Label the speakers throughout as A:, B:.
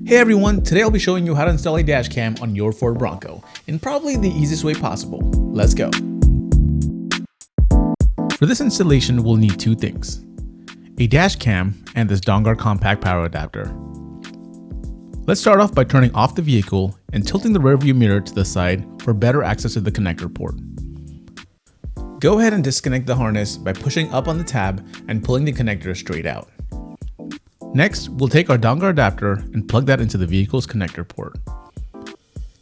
A: Hey everyone, today I'll be showing you how to install a dash cam on your Ford Bronco in probably the easiest way possible. Let's go. For this installation, we'll need two things: a dash cam and this Dongar Compact power adapter. Let's start off by turning off the vehicle and tilting the rearview mirror to the side for better access to the connector port. Go ahead and disconnect the harness by pushing up on the tab and pulling the connector straight out. Next, we'll take our Dongar adapter and plug that into the vehicle's connector port.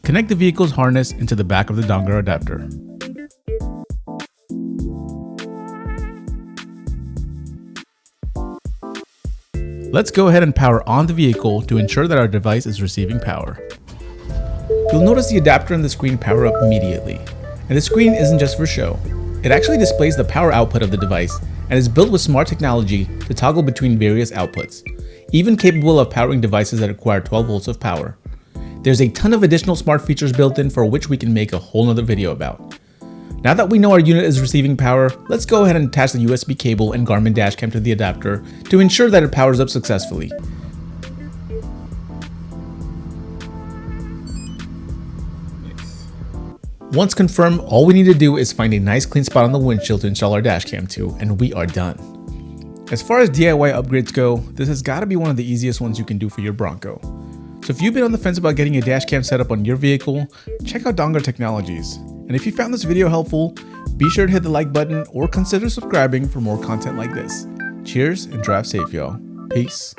A: Connect the vehicle's harness into the back of the Dongar adapter. Let's go ahead and power on the vehicle to ensure that our device is receiving power. You'll notice the adapter and the screen power up immediately. And the screen isn't just for show. It actually displays the power output of the device and is built with smart technology to toggle between various outputs, even capable of powering devices that require 12 volts of power. There's a ton of additional smart features built in for which we can make a whole nother video about. Now that we know our unit is receiving power, let's go ahead and attach the USB cable and Garmin dashcam to the adapter to ensure that it powers up successfully. Once confirmed, all we need to do is find a nice clean spot on the windshield to install our dashcam to, and we are done. As far as DIY upgrades go, this has got to be one of the easiest ones you can do for your Bronco. So if you've been on the fence about getting a dashcam set up on your vehicle, check out Dongar Technologies. And if you found this video helpful, be sure to hit the like button or consider subscribing for more content like this. Cheers and drive safe, y'all. Peace.